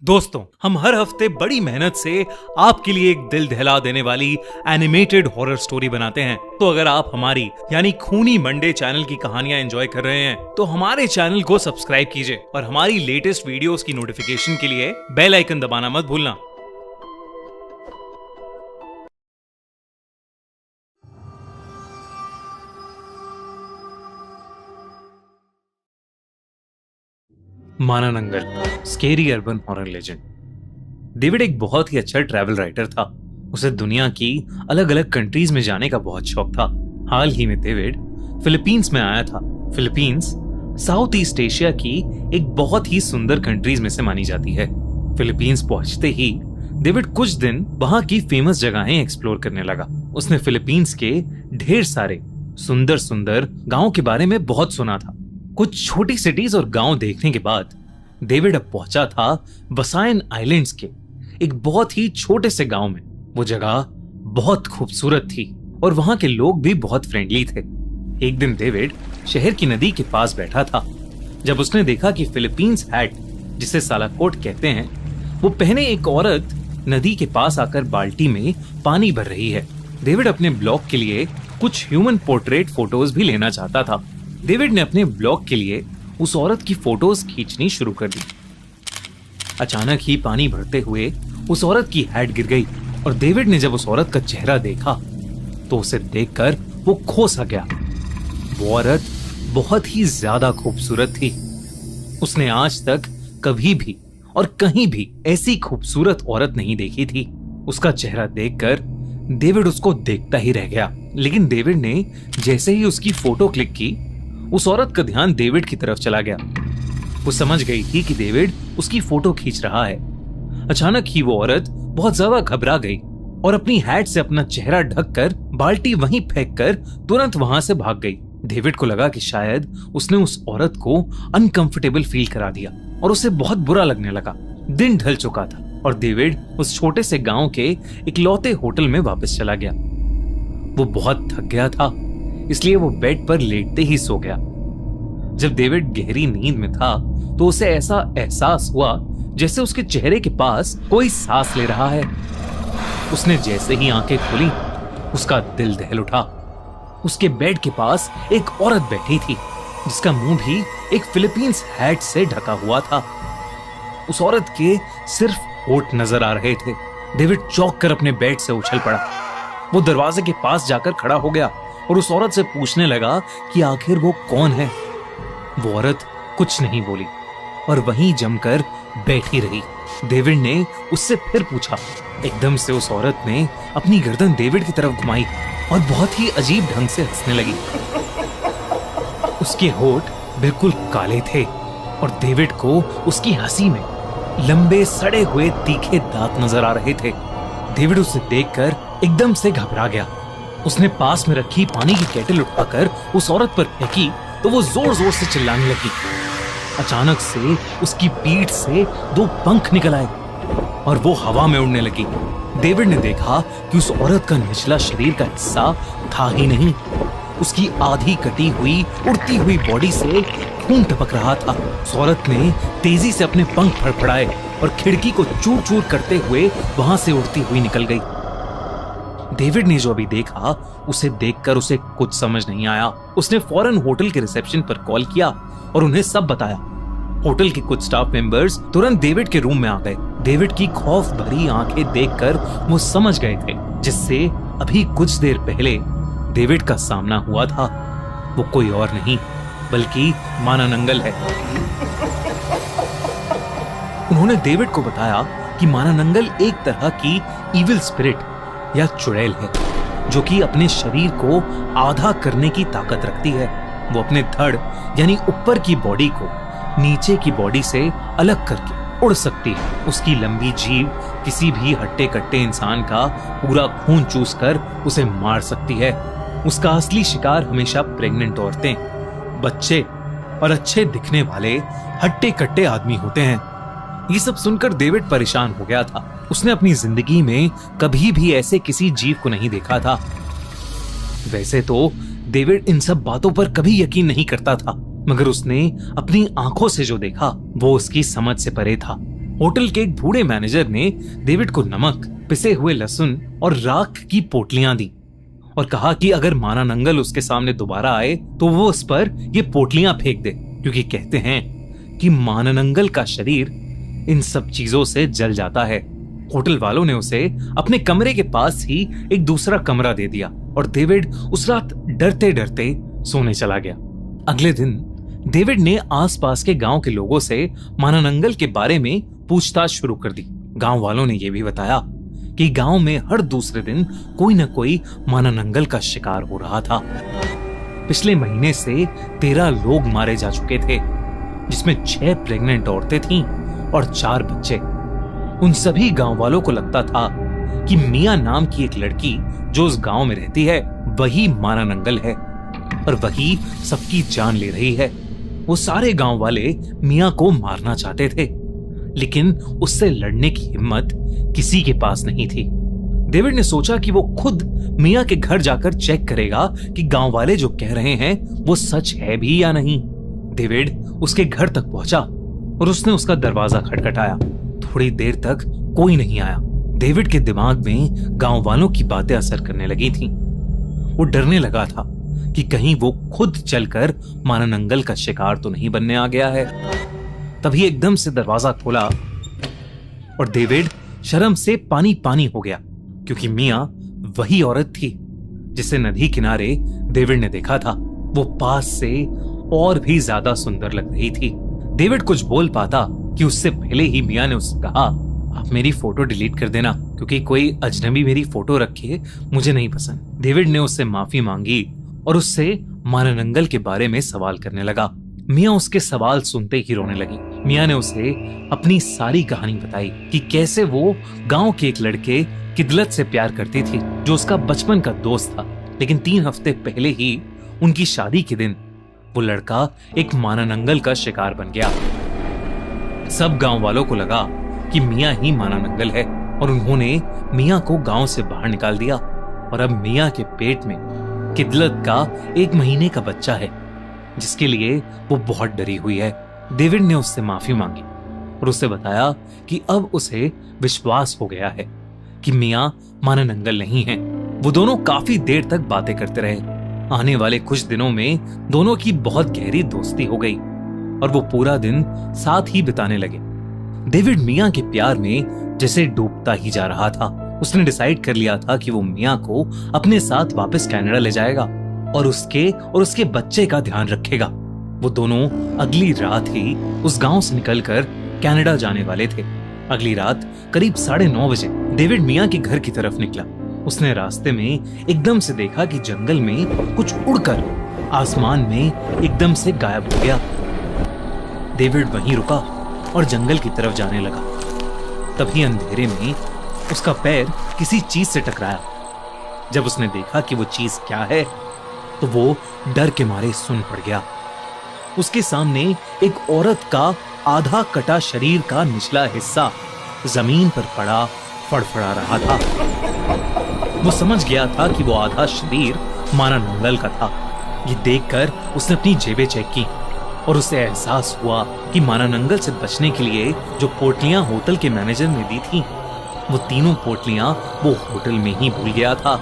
दोस्तों, हम हर हफ्ते बड़ी मेहनत से आपके लिए एक दिल दहला देने वाली एनिमेटेड हॉरर स्टोरी बनाते हैं। तो अगर आप हमारी यानी खूनी मंडे चैनल की कहानियां एंजॉय कर रहे हैं तो हमारे चैनल को सब्सक्राइब कीजिए और हमारी लेटेस्ट वीडियोस की नोटिफिकेशन के लिए बेल आइकन दबाना मत भूलना। माना Nangal, scary urban horror legend. David एक बहुत ही अच्छा ट्रैवल राइटर था। उसे दुनिया की अलग अलग कंट्रीज में जाने का बहुत शौक था। हाल ही में डेविड फिलीपींस में आया था। फिलीपींस साउथ ईस्ट एशिया की एक बहुत ही सुंदर कंट्रीज में से मानी जाती है। फिलीपींस पहुंचते ही डेविड कुछ दिन वहां की फेमस जगहें एक्सप्लोर करने लगा। उसने फिलीपींस के ढेर सारे सुंदर सुंदर गांवों के बारे में बहुत सुना था। कुछ छोटी सिटीज और गांव देखने के बाद डेविड अब पहुंचा था बसायन आइलैंड्स के एक बहुत ही छोटे से गांव में। वो जगह बहुत खूबसूरत थी और वहां के लोग भी बहुत फ्रेंडली थे। एक दिन डेविड शहर की नदी के पास बैठा था जब उसने देखा कि फिलीपींस हैट, जिसे सालाकोट कहते हैं, वो पहने एक औरत नदी के पास आकर बाल्टी में पानी भर रही है। डेविड अपने ब्लॉग के लिए कुछ ह्यूमन पोर्ट्रेट फोटोज भी लेना चाहता था। डेविड ने अपने ब्लॉग के लिए उस औरत की फोटोज खींचनी शुरू कर दी। अचानक ही पानी भरते हुए उस औरत की हैट गिर गई और डेविड ने जब उस औरत का चेहरा देखा तो उसे देखकर वो खो सा गया। वो औरत बहुत ही ज्यादा खूबसूरत थी। उसने आज तक कभी भी और कहीं भी ऐसी खूबसूरत औरत नहीं देखी थी। उसका चेहरा देखकर डेविड उसको देखता ही रह गया। लेकिन डेविड ने जैसे ही उसकी फोटो क्लिक की, उस औरत का ध्यान डेविड की तरफ चला गया। वो समझ गई थी कि डेविड उसकी फोटो खींच रहा है। अचानक ही वो औरत बहुत ज्यादा घबरा गई और अपनी हैट से अपना चेहरा ढककर बाल्टी वहीं फेंककर तुरंत वहां से भाग गई। डेविड को लगा कि शायद उसने उस औरत को अनकंफर्टेबल फील करा दिया और उसे बहुत बुरा लगने लगा। दिन ढल चुका था और डेविड उस छोटे से गांव के इकलौते होटल में वापस चला गया। वो बहुत थक गया था, इसलिए वो बेड पर लेटते ही सो गया। जब डेविड गहरी नींद में था तो उसे ऐसा एहसास हुआ जैसे उसके चेहरे के पास कोई सांस ले रहा है। उसने जैसे ही आंखें खोली, उसका दिल दहल उठा। उसके बेड के पास एक औरत बैठी थी जिसका मुंह भी एक फिलीपींस हैट से ढका हुआ था। उस औरत के सिर्फ होंठ नजर आ रहे थे। डेविड चौंक कर अपने बेड से उछल पड़ा। वो दरवाजे के पास जाकर खड़ा हो गया और उस औरत से पूछने लगा कि आखिर वो कौन है। वो औरत कुछ नहीं बोली और वहीं जमकर बैठी रही। डेविड ने उससे फिर पूछा। एकदम से उस औरत ने अपनी गर्दन डेविड की तरफ घुमाई और बहुत ही अजीब ढंग से हंसने लगी। उसके होंठ बिल्कुल काले थे और डेविड को उसकी हंसी में लंबे सड़े हुए तीखे दांत नजर आ रहे थे। डेविड उसे देखकर एकदम से घबरा गया। उसने पास में रखी पानी की केटल उठाकर उस औरत पर फेंकी तो वो जोर जोर से चिल्लाने लगी। अचानक से उसकी पीठ से दो पंख निकल आए और वो हवा में उड़ने लगी। डेविड ने देखा कि उस औरत का निचला शरीर का हिस्सा था ही नहीं। उसकी आधी कटी हुई उड़ती हुई बॉडी से खून टपक रहा था। उस औरत ने तेजी से अपने पंख फड़फड़ाए और खिड़की को चूर चूर करते हुए वहां से उड़ती हुई निकल गई। डेविड ने जो अभी देखा उसे देखकर उसे कुछ समझ नहीं आया। उसने फौरन होटल के रिसेप्शन पर कॉल किया और उन्हें सब बताया। होटल के कुछ स्टाफ मेंबर्स तुरंत डेविड के रूम में आ गए। डेविड की खौफ भरी आंखें देखकर वो समझ गए थे जिससे अभी कुछ देर पहले डेविड का सामना हुआ था वो कोई और नहीं बल्कि माना नंगल है। उन्होंने डेविड को बताया कि माना नंगल एक तरह की इविल स्पिरिट या चुड़ैल है जो कि अपने शरीर को आधा करने की ताकत रखती है। वो अपने धड़ यानी ऊपर की बॉडी को नीचे की बॉडी से अलग करके उड़ सकती है। उसकी लंबी जीभ किसी भी हट्टे कट्टे इंसान का पूरा खून चूस कर उसे मार सकती है। उसका असली शिकार हमेशा प्रेग्नेंट औरतें, बच्चे और अच्छे दिखने वाले हट्टे कट्टे आदमी होते हैं। ये सब सुनकर डेविड परेशान हो गया था। उसने अपनी जिंदगी में कभी भी ऐसे किसी जीव को नहीं देखा था। वैसे तो डेविड इन सब बातों पर कभी यकीन नहीं करता था, मगर उसने अपनी आंखों से जो देखा वो उसकी समझ से परे था। होटल के एक बूढ़े मैनेजर ने डेविड को नमक, पिसे हुए लहसुन और राख की पोटलियां दी और कहा कि अगर माना नंगल उसके सामने दोबारा आए तो वो उस पर ये पोटलियां फेंक दे, क्योंकि कहते हैं कि माना नंगल का शरीर इन सब चीजों से जल जाता है। होटल वालों ने उसे अपने कमरे के पास ही एक दूसरा कमरा दे दिया और डेविड उस रात डरते डरते सोने चला गया। अगले दिन डेविड ने आसपास के गांव के लोगों से माना नंगल के बारे में पूछताछ शुरू कर दी। गांव वालों ने यह भी बताया कि गांव में हर दूसरे दिन कोई न कोई माना नंगल का शिकार हो रहा था। पिछले महीने से 13 लोग मारे जा चुके थे, जिसमें 6 प्रेग्नेंट औरतें थीं और 4 बच्चे। उन सभी गांव वालों को लगता था कि मिया नाम की एक लड़की जो उस गांव में रहती है वही माना नंगल है और वही सबकी जान ले रही है। वो सारे गांव वाले मिया को मारना चाहते थे, लेकिन उससे लड़ने की हिम्मत किसी के पास नहीं थी। डेविड ने सोचा कि वो खुद मिया के घर जाकर चेक करेगा कि गांव वाले जो कह रहे हैं वो सच है भी या नहीं। डेविड उसके घर तक पहुंचा और उसने उसका दरवाजा खटखटाया। थोड़ी देर तक कोई नहीं आया। डेविड के दिमाग में गांव वालों की बातें असर करने लगी थीं। वो डरने लगा था कि कहीं वो खुद चलकर माना नंगल का शिकार तो नहीं बनने आ गया है। तभी एकदम से दरवाजा खोला और डेविड शर्म से पानी पानी हो गया, क्योंकि मिया वही औरत थी जिसे नदी किनारे डेविड ने देखा था। वो पास से और भी ज्यादा सुंदर लग रही थी। डेविड कुछ बोल पाता कि उससे पहले ही मिया ने उससे कहा, आप मेरी फोटो डिलीट कर देना, क्योंकि कोई अजनबी मेरी फोटो रखे मुझे नहीं पसंद। डेविड ने उससे माफी मांगी और उससे माना नंगल के बारे में सवाल करने लगा। मिया उसके सवाल सुनते ही रोने लगी। मिया ने उसे अपनी सारी कहानी बताई कि कैसे वो गांव के एक लड़के किदलत से प्यार करती थी, जो उसका बचपन का दोस्त था, लेकिन 3 हफ्ते पहले ही उनकी शादी के दिन वो लड़का एक माना नंगल का शिकार बन गया। सब गांव वालों को लगा कि मिया ही माना नंगल है और उन्होंने मिया को गांव से बाहर निकाल दिया और अब मिया के पेट में किदलत का 1 महीने का बच्चा है, जिसके लिए वो बहुत डरी हुई है। डेविड ने उससे माफी मांगी और उससे बताया कि अब उसे विश्वास हो गया है कि मिया माना नंगल नहीं है। वो दोनों काफी देर तक बातें करते रहे। आने वाले कुछ दिनों में दोनों की बहुत गहरी दोस्ती हो गई और वो पूरा दिन साथ ही बिताने लगे। डेविड मिया के प्यार में जैसे डूबता ही जा रहा था। उसने डिसाइड कर लिया था कि वो मिया को अपने साथ वापस कनाडा ले जाएगा और उसके बच्चे का ध्यान रखेगा। वो दोनों अगली रात ही उस गांव से निकलकर कनाडा जाने वाले थे। अगली रात करीब 9:30 बजे डेविड मिया के घर की तरफ निकला। उसने रास्ते में एकदम से देखा कि जंगल में कुछ उड़कर आसमान में एकदम से गायब हो गया। डेविड वहीं रुका और जंगल की तरफ जाने लगा। तभी अंधेरे में उसका पैर किसी चीज से टकराया। जब उसने देखा कि वो चीज क्या है तो वो डर के मारे सुन पड़ गया। उसके सामने एक औरत का आधा कटा शरीर का निचला हिस्सा जमीन पर पड़ा फड़फड़ा रहा था। वो समझ गया था कि वो आधा शरीर माना नंगल का था। ये देखकर उसने अपनी जेबें चेक की और उसे एहसास हुआ कि माना नंगल से बचने के लिए जो पोटलियां होटल के मैनेजर ने दी थी, वो तीनों पोटलियां वो होटल में ही भूल गया था।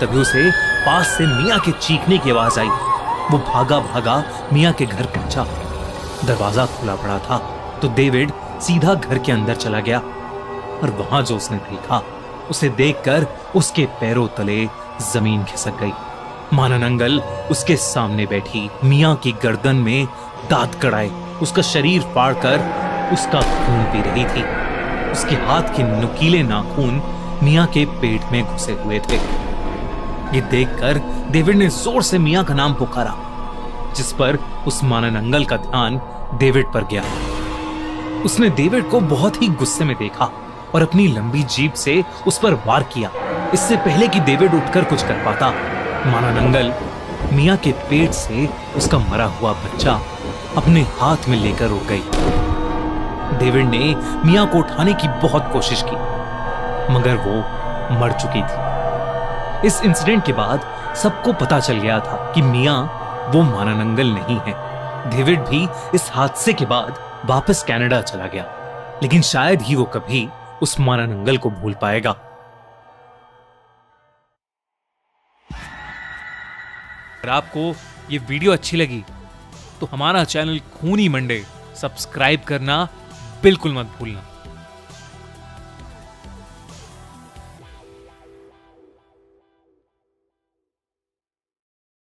तभी उसे पास से मिया के चीखने की आवाज आई। वो भागा भागा मिया के घर पहुंचा। दरवाजा खुला पड़ा था तो डेविड सीधा घर के अंदर चला गया और वहां जो उसने देखा उसे देखकर उसके पैरों तले जमीन खिसक गई। माना नंगल उसके सामने बैठी मिया की गर्दन में दांत कड़ाए उसका शरीर फाड़कर उसका खून पी रही थी। उसके हाथ के नुकीले नाखून मिया के पेट में घुसे हुए थे। ये देखकर डेविड ने जोर से मिया का नाम पुकारा, जिस पर उस माना नंगल का ध्यान डेविड पर गया। उसने डेविड को बहुत ही गुस्से में देखा और अपनी लंबी जीभ से उस पर वार किया। इससे पहले कि डेविड उठकर कुछ कर पाता, माना नंगल मिया के पेट से उसका मरा हुआ बच्चा अपने हाथ में लेकर उड़ गई। डेविड ने मिया को उठाने की बहुत कोशिश की, मगर वो मर चुकी थी। इस इंसिडेंट के बाद सबको पता चल गया था कि मिया वो माना नंगल नहीं है। डेविड भी इस हादसे के बाद वापस कनाडा चला गया लेकिन शायद ही वो कभी उस मानानंगल को भूल पाएगा। अगर आपको ये वीडियो अच्छी लगी तो हमारा चैनल खूनी मंडे सब्सक्राइब करना बिल्कुल मत भूलना।